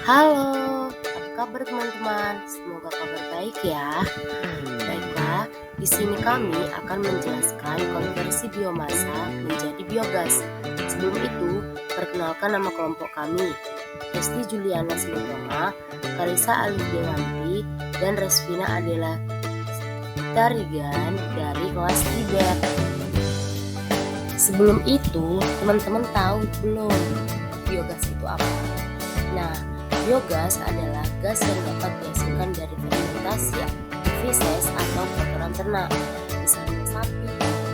Halo, apa kabar teman-teman? Semoga kabar baik ya. Baiklah, di sini kami akan menjelaskan konversi biomasa menjadi biogas. Sebelum itu, perkenalkan nama kelompok kami. Esti Juliana Silitoma, Karisa Alif Dewanti, dan Resvina Adela Tarigan dari kelas Tibet. Sebelum itu, teman-teman tahu belum biogas itu apa? Nah, biogas adalah gas yang dapat dihasilkan dari fermentasi feses atau kotoran ternak, misalnya sapi,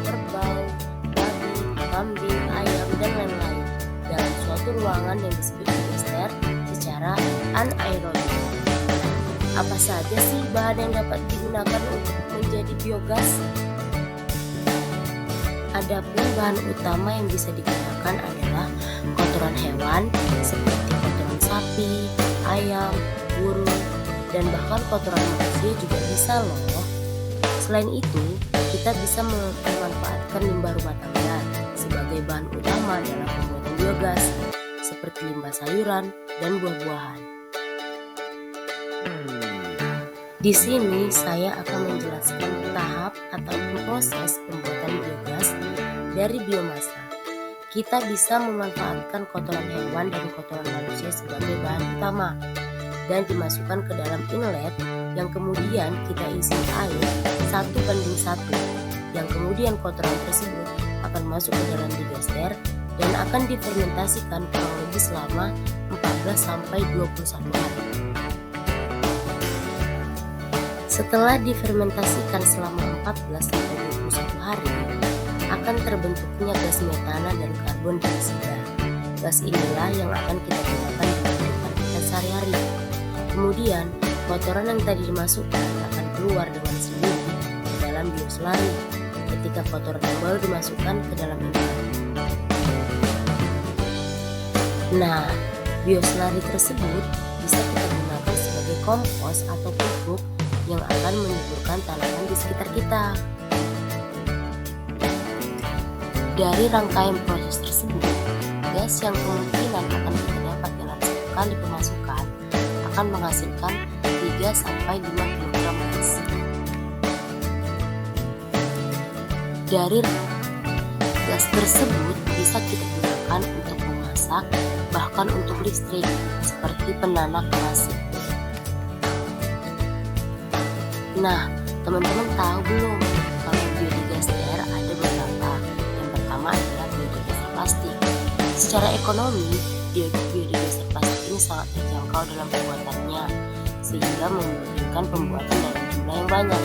kerbau, babi, kambing, ayam, dan lain-lain, dalam suatu ruangan yang disebut digester secara anaerobik. Apa saja sih bahan yang dapat digunakan untuk menjadi biogas? Adapun bahan utama yang bisa digunakan adalah kotoran hewan seperti kotoran sapi, ayam, burung, dan bahkan kotoran manusia juga bisa loh. Selain itu, kita bisa memanfaatkan limbah rumah tangga sebagai bahan utama dalam pembuatan biogas, seperti limbah sayuran dan buah-buahan. Di sini saya akan menjelaskan tahap atau proses pembuatan biogas dari biomasa. Kita bisa memanfaatkan kotoran hewan dan kotoran manusia sebagai bahan utama dan dimasukkan ke dalam inlet yang kemudian kita isi air 1:1, yang kemudian kotoran tersebut akan masuk ke dalam digester dan akan difermentasikan kurang lebih selama 14-21 hari. Setelah difermentasikan selama 14-21 hari, akan terbentuknya gas metana dan karbon dioksida. Gas inilah yang akan kita gunakan dalam kehidupan kita sehari-hari. Kemudian, kotoran yang tadi dimasukkan akan keluar dengan sendiri ke dalam bioslari ketika kotoran yang baru dimasukkan ke dalam inlet. Nah, bioslari tersebut bisa kita gunakan sebagai kompos atau pupuk yang akan menyuburkan tanaman di sekitar kita. Dari rangkaian proses tersebut, gas yang kemungkinan akan kita dapat dalam satu kali pemasukan akan menghasilkan 3-5 kg gas. Dari gas tersebut bisa kita gunakan untuk memasak, bahkan untuk listrik, seperti penanak nasi. Nah, teman-teman tahu belum kalau biodigester ada beberapa? Yang pertama adalah biodigester plastik. Secara ekonomi, biodigester plastik ini sangat terjangkau dalam pembuatannya, sehingga memungkinkan pembuatan dalam jumlah yang banyak.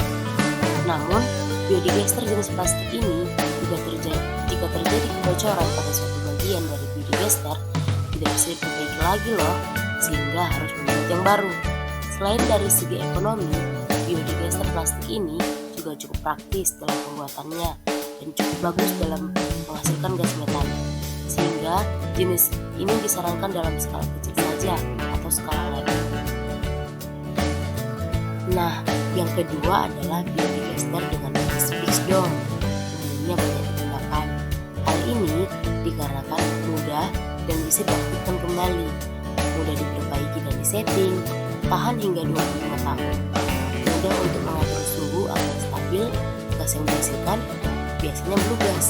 Namun, biodigester jenis plastik ini jika terjadi kebocoran pada suatu bagian dari biodigester, tidak bisa diperbaiki lagi loh, sehingga harus membuat yang baru. Selain dari segi ekonomi, biodigester plastik ini juga cukup praktis dalam pembuatannya dan cukup bagus dalam menghasilkan gas metana, sehingga jenis ini disarankan dalam skala kecil saja atau skala lab. Nah, yang kedua adalah biodigester dengan jenis fixed dome. Umumnya banyak digunakan. Hal ini dikarenakan mudah dan bisa diaktifkan kembali, mudah diperbaiki dan disetting, tahan hingga 25 tahun. Mudah untuk mengatur suhu agar stabil, gas yang dihasilkan biasanya bergas.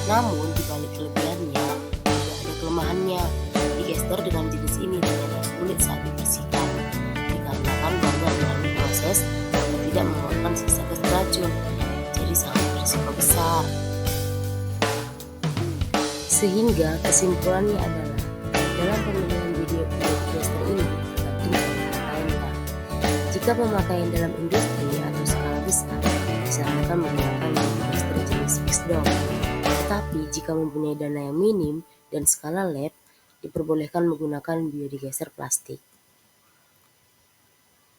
Namun dibalik kelebihannya, juga ada kelemahannya. Digester dengan jenis ini ternyata sulit saat dibersihkan, dikarenakan banyak melalui proses yang tidak mengeluarkan sisa gas beracun, jadi sangat berisiko besar. Sehingga kesimpulannya adalah dalam pemilihan biodigester ini tergantung pada pemakaiannya. Jika pemakaian dalam industri atau skala besar, disarankan menggunakan biodigester jenis fixed dome. Tetapi jika mempunyai dana yang minim dan skala lab, diperbolehkan menggunakan biodigester plastik.